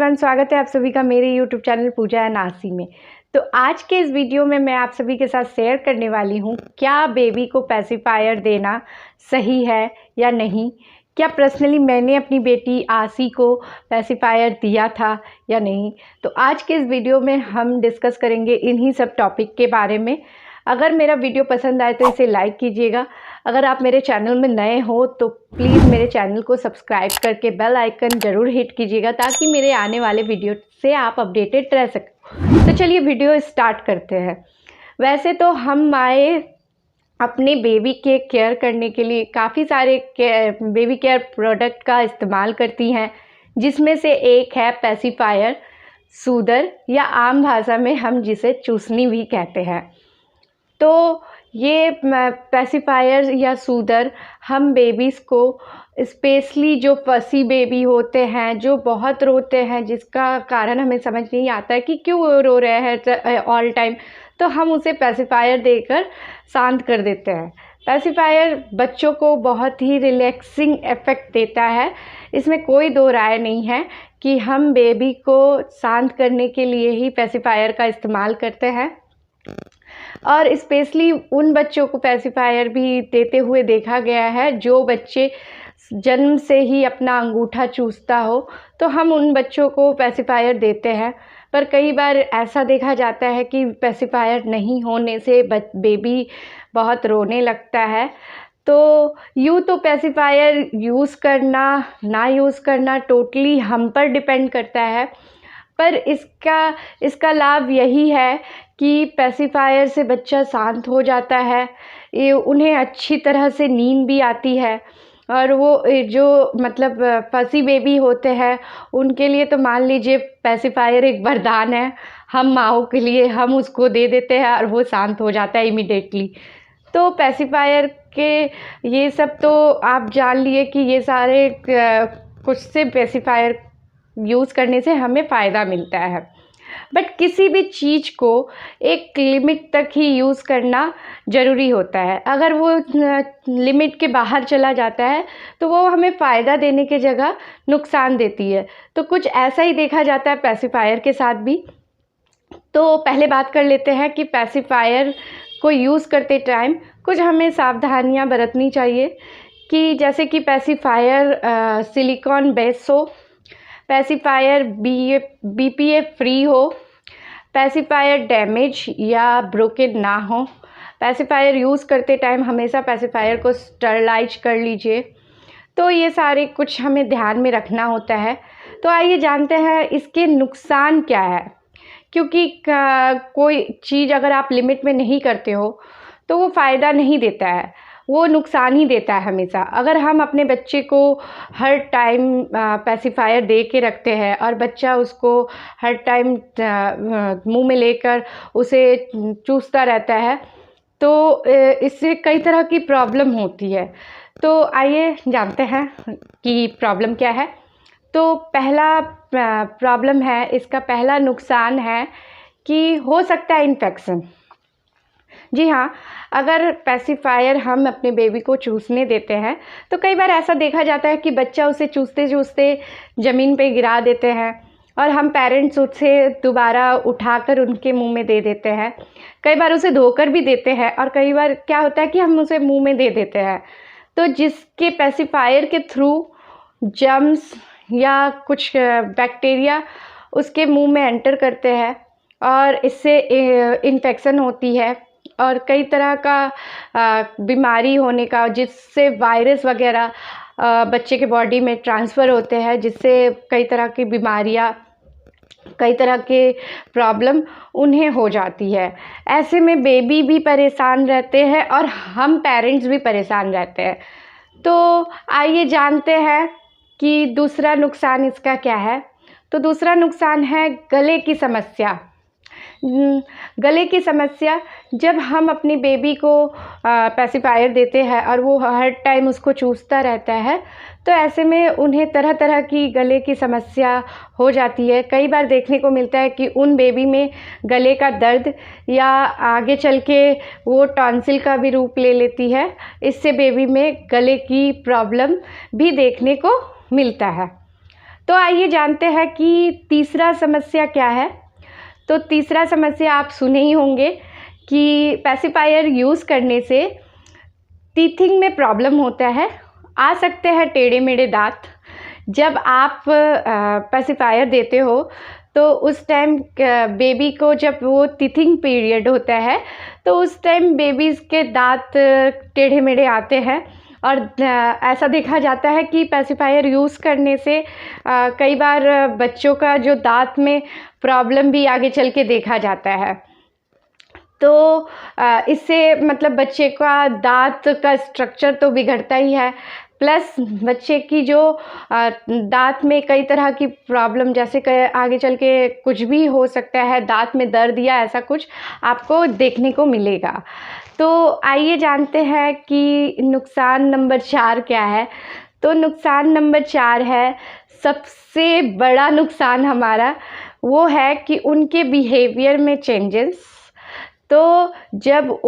Everyone, स्वागत है आप सभी का मेरे यूट्यूब चैनल पूजा एंड आसी में। तो आज के इस वीडियो में मैं आप सभी के साथ शेयर करने वाली हूँ क्या बेबी को पेसिफायर देना सही है या नहीं। क्या पर्सनली मैंने अपनी बेटी आसी को पेसिफायर दिया था या नहीं। तो आज के इस वीडियो में हम डिस्कस करेंगे इन्हीं सब टॉपिक के बारे में। अगर मेरा वीडियो पसंद आए तो इसे लाइक कीजिएगा। अगर आप मेरे चैनल में नए हो तो प्लीज़ मेरे चैनल को सब्सक्राइब करके बेल आइकन ज़रूर हिट कीजिएगा ताकि मेरे आने वाले वीडियो से आप अपडेटेड रह सकें। तो चलिए वीडियो स्टार्ट करते हैं। वैसे तो हम आए अपने बेबी के केयर करने के लिए काफ़ी सारे बेबी केयर प्रोडक्ट का इस्तेमाल करती हैं, जिसमें से एक है पेसिफायर सूदर, या आम भाषा में हम जिसे चूसनी भी कहते हैं। तो ये पेसिफायर या सूदर हम बेबीज़ को स्पेशली जो फसी बेबी होते हैं, जो बहुत रोते हैं, जिसका कारण हमें समझ नहीं आता है कि क्यों रो रहे हैं ऑल टाइम, तो हम उसे पेसिफायर देकर शांत कर देते हैं। पेसिफायर बच्चों को बहुत ही रिलैक्सिंग इफ़ेक्ट देता है, इसमें कोई दो राय नहीं है कि हम बेबी को शांत करने के लिए ही पेसिफायर का इस्तेमाल करते हैं। और स्पेशली उन बच्चों को पेसिफायर भी देते हुए देखा गया है जो बच्चे जन्म से ही अपना अंगूठा चूसता हो, तो हम उन बच्चों को पेसिफायर देते हैं। पर कई बार ऐसा देखा जाता है कि पेसिफायर नहीं होने से बेबी बहुत रोने लगता है। तो यूँ तो पेसिफायर यूज़ करना ना यूज़ करना टोटली हम पर डिपेंड करता है, पर इसका लाभ यही है कि पेसिफायर से बच्चा शांत हो जाता है, ये उन्हें अच्छी तरह से नींद भी आती है। और वो जो मतलब फसी बेबी होते हैं उनके लिए तो मान लीजिए पेसिफायर एक वरदान है। हम माँओं के लिए हम उसको दे देते हैं और वो शांत हो जाता है इमीडिएटली। तो पेसिफायर के ये सब तो आप जान लिए कि ये सारे कुछ से पेसिफायर यूज़ करने से हमें फ़ायदा मिलता है, बट किसी भी चीज़ को एक लिमिट तक ही यूज़ करना ज़रूरी होता है। अगर वो लिमिट के बाहर चला जाता है तो वो हमें फ़ायदा देने के जगह नुकसान देती है। तो कुछ ऐसा ही देखा जाता है पेसिफायर के साथ भी। तो पहले बात कर लेते हैं कि पेसिफायर को यूज़ करते टाइम कुछ हमें सावधानियां बरतनी चाहिए, कि जैसे कि पेसिफायर सिलिकॉन बेस हो, पेसिफायर BPA फ्री हो, पेसिफायर डैमेज या ब्रोकन ना हो। पेसिफायर यूज़ करते टाइम हमेशा पेसिफायर को स्टरलाइज कर लीजिए। तो ये सारे कुछ हमें ध्यान में रखना होता है। तो आइए जानते हैं इसके नुकसान क्या है, क्योंकि कोई चीज़ अगर आप लिमिट में नहीं करते हो तो वो फ़ायदा नहीं देता है, वो नुकसान ही देता है हमेशा। अगर हम अपने बच्चे को हर टाइम पेसिफायर दे के रखते हैं और बच्चा उसको हर टाइम मुंह में लेकर उसे चूसता रहता है, तो इससे कई तरह की प्रॉब्लम होती है। तो आइए जानते हैं कि प्रॉब्लम क्या है। तो पहला प्रॉब्लम है, इसका पहला नुकसान है कि हो सकता है इन्फेक्शन। जी हाँ, अगर पेसिफायर हम अपने बेबी को चूसने देते हैं तो कई बार ऐसा देखा जाता है कि बच्चा उसे चूसते चूसते ज़मीन पे गिरा देते हैं और हम पेरेंट्स उसे दोबारा उठाकर उनके मुंह में दे देते हैं। कई बार उसे धोकर भी देते हैं और कई बार क्या होता है कि हम उसे मुंह में दे देते हैं, तो जिसके पेसिफायर के थ्रू जर्म्स या कुछ बैक्टीरिया उसके मुंह में एंटर करते हैं और इससे इन्फेक्शन होती है और कई तरह का बीमारी होने का, जिससे वायरस वगैरह बच्चे के बॉडी में ट्रांसफ़र होते हैं, जिससे कई तरह की बीमारियां, कई तरह के प्रॉब्लम उन्हें हो जाती है। ऐसे में बेबी भी परेशान रहते हैं और हम पेरेंट्स भी परेशान रहते हैं। तो आइए जानते हैं कि दूसरा नुकसान इसका क्या है। तो दूसरा नुकसान है गले की समस्या। गले की समस्या, जब हम अपनी बेबी को पेसिफायर देते हैं और वो हर टाइम उसको चूसता रहता है, तो ऐसे में उन्हें तरह तरह की गले की समस्या हो जाती है। कई बार देखने को मिलता है कि उन बेबी में गले का दर्द या आगे चल के वो टॉन्सिल का भी रूप ले लेती है। इससे बेबी में गले की प्रॉब्लम भी देखने को मिलता है। तो आइए जानते हैं कि तीसरा समस्या क्या है। तो तीसरा समस्या आप सुने ही होंगे कि पेसिफायर यूज़ करने से टीथिंग में प्रॉब्लम होता है, आ सकते हैं टेढ़े मेढ़े दांत। जब आप पेसिफायर देते हो तो उस टाइम बेबी को जब वो टीथिंग पीरियड होता है तो उस टाइम बेबीज़ के दांत टेढ़े मेढ़े आते हैं। और ऐसा देखा जाता है कि पेसिफायर यूज़ करने से कई बार बच्चों का जो दांत में प्रॉब्लम भी आगे चल के देखा जाता है। तो इससे मतलब बच्चे का दांत का स्ट्रक्चर तो बिगड़ता ही है, प्लस बच्चे की जो दांत में कई तरह की प्रॉब्लम, जैसे कि आगे चल के कुछ भी हो सकता है, दांत में दर्द या ऐसा कुछ आपको देखने को मिलेगा। तो आइए जानते हैं कि नुकसान नंबर 4 क्या है। तो नुकसान नंबर 4 है, सबसे बड़ा नुकसान हमारा, वो है कि उनके बिहेवियर में चेंजेस। तो जब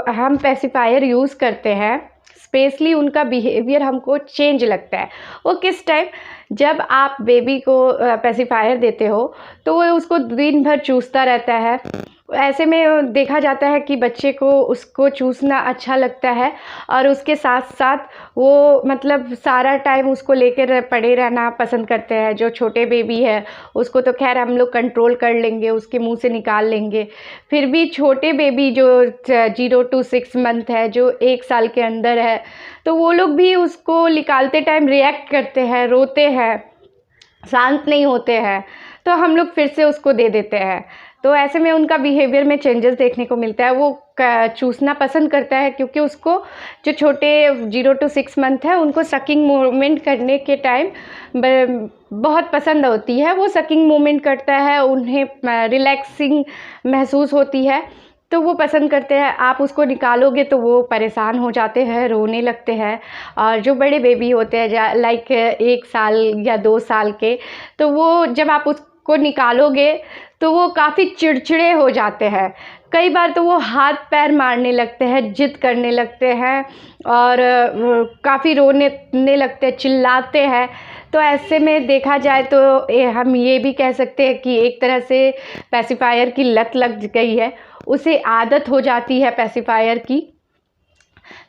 हम पेसिफायर यूज़ करते हैं, स्पेशली उनका बिहेवियर हमको चेंज लगता है। वो किस टाइम, जब आप बेबी को पेसिफायर देते हो तो वो उसको दिन भर चूसता रहता है। ऐसे में देखा जाता है कि बच्चे को उसको चूसना अच्छा लगता है और उसके साथ साथ वो मतलब सारा टाइम उसको लेकर पड़े रहना पसंद करते हैं। जो छोटे बेबी है उसको तो खैर हम लोग कंट्रोल कर लेंगे, उसके मुंह से निकाल लेंगे। फिर भी छोटे बेबी जो 0 to 6 मंथ है, जो 1 साल के अंदर है, तो वो लोग भी उसको निकालते टाइम रिएक्ट करते हैं, रोते हैं, शांत नहीं होते हैं, तो हम लोग फिर से उसको दे देते हैं। तो ऐसे में उनका बिहेवियर में चेंजेस देखने को मिलता है। वो चूसना पसंद करता है क्योंकि उसको जो छोटे 0 to 6 मंथ है उनको सकिंग मूवमेंट करने के टाइम बहुत पसंद होती है। वो सकिंग मूवमेंट करता है, उन्हें रिलैक्सिंग महसूस होती है, तो वो पसंद करते हैं। आप उसको निकालोगे तो वो परेशान हो जाते हैं, रोने लगते हैं। और जो बड़े बेबी होते हैं लाइक 1 साल या 2 साल के, तो वो जब आप उसको निकालोगे तो वो काफ़ी चिड़चिड़े हो जाते हैं। कई बार तो वो हाथ पैर मारने लगते हैं, जिद करने लगते हैं और काफ़ी रोने लगते हैं, चिल्लाते हैं। तो ऐसे में देखा जाए तो हम ये भी कह सकते हैं कि एक तरह से पेसिफायर की लत लग गई है, उसे आदत हो जाती है पेसिफायर की।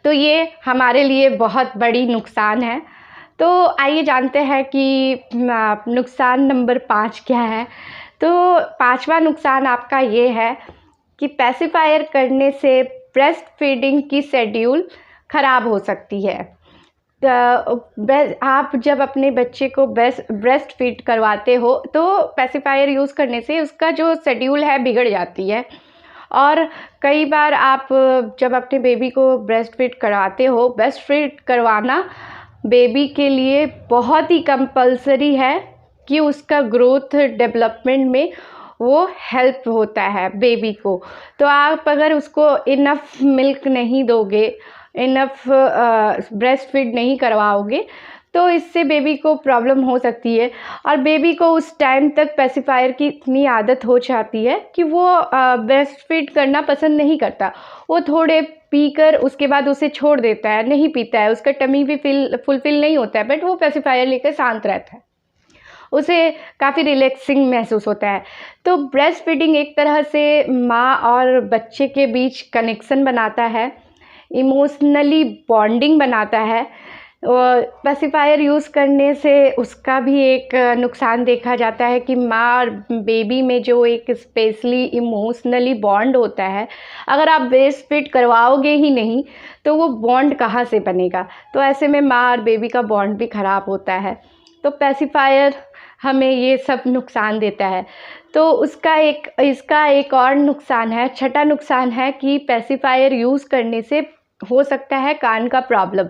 तो ये हमारे लिए बहुत बड़ी नुकसान है। तो आइए जानते हैं कि नुकसान नंबर 5 क्या है। तो 5वां नुकसान आपका ये है कि पेसिफायर करने से ब्रेस्ट फीडिंग की शेड्यूल ख़राब हो सकती है। आप जब अपने बच्चे को ब्रेस्ट फीड करवाते हो तो पेसिफायर यूज़ करने से उसका जो शेड्यूल है बिगड़ जाती है। और कई बार आप जब अपने बेबी को ब्रेस्ट फीड करवाते हो, ब्रेस्ट फीड करवाना बेबी के लिए बहुत ही कंपल्सरी है कि उसका ग्रोथ डेवलपमेंट में वो हेल्प होता है बेबी को। तो आप अगर उसको इनफ मिल्क नहीं दोगे, इनफ ब्रेस्ट फीड नहीं करवाओगे, तो इससे बेबी को प्रॉब्लम हो सकती है। और बेबी को उस टाइम तक पेसिफायर की इतनी आदत हो जाती है कि वो ब्रेस्ट फीड करना पसंद नहीं करता। वो थोड़े पीकर उसके बाद उसे छोड़ देता है, नहीं पीता है, उसका टमी भी फुलफिल नहीं होता है, बट वो पेसिफायर लेकर शांत रहता है, उसे काफ़ी रिलैक्सिंग महसूस होता है। तो ब्रेस्ट फीडिंग एक तरह से माँ और बच्चे के बीच कनेक्शन बनाता है, इमोशनली बॉन्डिंग बनाता है। और पेसिफायर यूज़ करने से उसका भी एक नुकसान देखा जाता है कि माँ और बेबी में जो एक स्पेशली इमोशनली बॉन्ड होता है, अगर आप ब्रेस्ट फीड करवाओगे ही नहीं तो वो बॉन्ड कहाँ से बनेगा। तो ऐसे में माँ और बेबी का बॉन्ड भी ख़राब होता है। तो पेसिफायर हमें ये सब नुकसान देता है। तो इसका एक और नुकसान है, छठा नुकसान है कि पेसिफायर यूज़ करने से हो सकता है कान का प्रॉब्लम।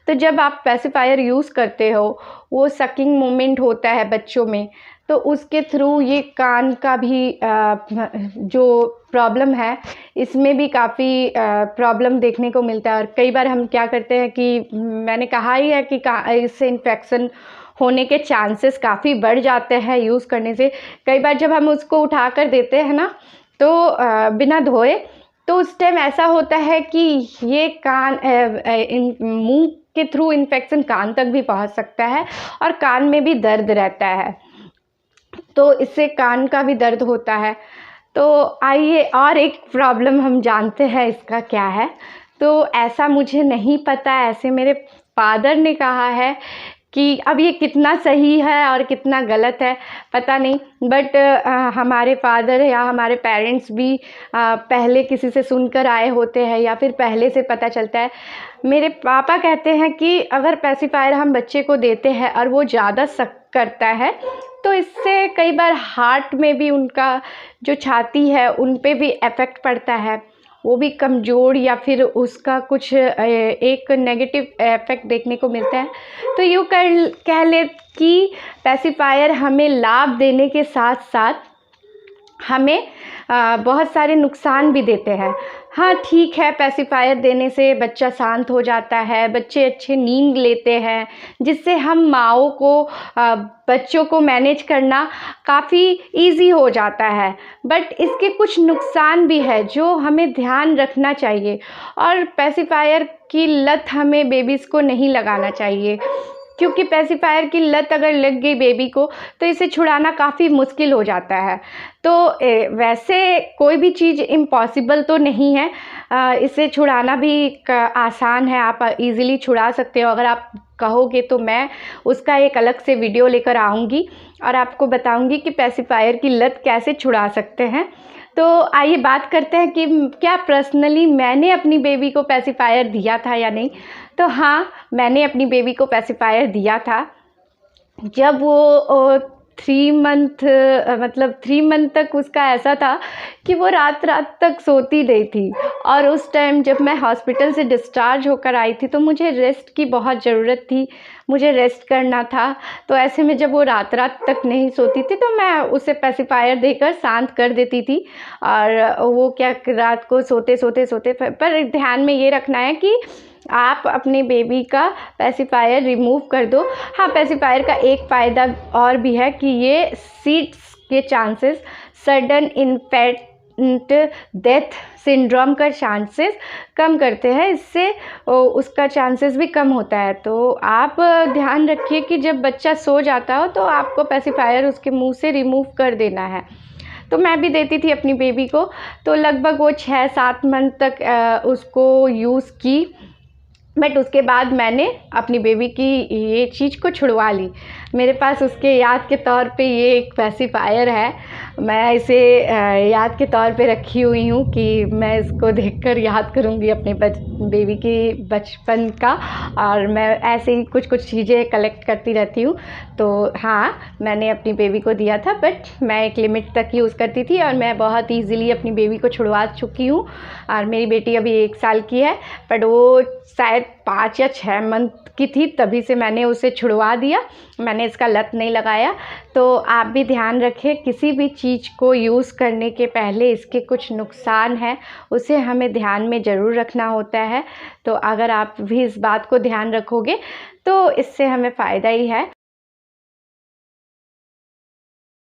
तो जब आप पेसिफायर यूज़ करते हो, वो सकिंग मूवमेंट होता है बच्चों में, तो उसके थ्रू ये कान का भी जो प्रॉब्लम है, इसमें भी काफ़ी प्रॉब्लम देखने को मिलता है। और कई बार हम क्या करते हैं कि मैंने कहा ही है कि इससे इन्फेक्शन होने के चांसेस काफ़ी बढ़ जाते हैं यूज़ करने से। कई बार जब हम उसको उठा कर देते हैं ना, तो बिना धोए, तो उस टाइम ऐसा होता है कि ये कान मुंह के थ्रू इन्फेक्शन कान तक भी पहुंच सकता है और कान में भी दर्द रहता है, तो इससे कान का भी दर्द होता है। तो आइए और एक प्रॉब्लम हम जानते हैं इसका क्या है। तो ऐसा मुझे नहीं पता, ऐसे मेरे फादर ने कहा है कि अब ये कितना सही है और कितना गलत है पता नहीं, बट हमारे फादर या हमारे पेरेंट्स भी पहले किसी से सुनकर आए होते हैं या फिर पहले से पता चलता है। मेरे पापा कहते हैं कि अगर पेसिफायर हम बच्चे को देते हैं और वो ज़्यादा सख्त करता है तो इससे कई बार हार्ट में भी, उनका जो छाती है उन पे भी इफ़ेक्ट पड़ता है, वो भी कमज़ोर या फिर उसका कुछ एक नेगेटिव इफ़ेक्ट देखने को मिलता है। तो यूँ कह ले कि पेसिफायर हमें लाभ देने के साथ साथ हमें बहुत सारे नुकसान भी देते हैं। हाँ ठीक है, पेसिफायर देने से बच्चा शांत हो जाता है, बच्चे अच्छे नींद लेते हैं, जिससे हम माँओं को बच्चों को मैनेज करना काफ़ी इजी हो जाता है। बट इसके कुछ नुकसान भी है जो हमें ध्यान रखना चाहिए, और पेसिफायर की लत हमें बेबीज़ को नहीं लगाना चाहिए, क्योंकि पेसिफायर की लत अगर लग गई बेबी को तो इसे छुड़ाना काफ़ी मुश्किल हो जाता है। तो वैसे कोई भी चीज़ इम्पॉसिबल तो नहीं है, इसे छुड़ाना भी आसान है, आप इजीली छुड़ा सकते हो। अगर आप कहोगे तो मैं उसका एक अलग से वीडियो लेकर आऊँगी और आपको बताऊँगी कि पेसिफायर की लत कैसे छुड़ा सकते हैं। तो आइए बात करते हैं कि क्या पर्सनली मैंने अपनी बेबी को पेसिफायर दिया था या नहीं। तो हाँ, मैंने अपनी बेबी को पेसिफायर दिया था जब वो 3 मंथ तक उसका ऐसा था कि वो रात रात तक सोती नहीं थी। और उस टाइम जब मैं हॉस्पिटल से डिस्चार्ज होकर आई थी तो मुझे रेस्ट की बहुत ज़रूरत थी, मुझे रेस्ट करना था। तो ऐसे में जब वो रात रात तक नहीं सोती थी तो मैं उसे पेसिफायर देकर शांत कर देती थी, और वो क्या रात को सोते पर ध्यान में ये रखना है कि आप अपने बेबी का पेसिफायर रिमूव कर दो। हाँ, पेसिफायर का एक फ़ायदा और भी है कि ये सीड्स के chances, sudden infant death syndrome का चांसेस कम करते हैं, इससे उसका चांसेस भी कम होता है। तो आप ध्यान रखिए कि जब बच्चा सो जाता हो तो आपको पेसिफायर उसके मुंह से रिमूव कर देना है। तो मैं भी देती थी अपनी बेबी को, तो लगभग वो 6-7 मंथ तक उसको यूज़ की, बट उसके बाद मैंने अपनी बेबी की ये चीज़ को छुड़वा ली। मेरे पास उसके याद के तौर पे ये एक पेसिफायर है, मैं इसे याद के तौर पे रखी हुई हूँ कि मैं इसको देखकर याद करूँगी अपने बेबी की बचपन का, और मैं ऐसे ही कुछ चीज़ें कलेक्ट करती रहती हूँ। तो हाँ, मैंने अपनी बेबी को दिया था, बट मैं एक लिमिट तक यूज़ करती थी और मैं बहुत ईज़िली अपनी बेबी को छुड़वा चुकी हूँ। और मेरी बेटी अभी 1 साल की है, बट वो शायद 5 या 6 मंथ की थी तभी से मैंने उसे छुड़वा दिया, मैंने इसका लत नहीं लगाया। तो आप भी ध्यान रखें, किसी भी चीज़ को यूज़ करने के पहले इसके कुछ नुकसान हैं, उसे हमें ध्यान में ज़रूर रखना होता है। तो अगर आप भी इस बात को ध्यान रखोगे तो इससे हमें फ़ायदा ही है।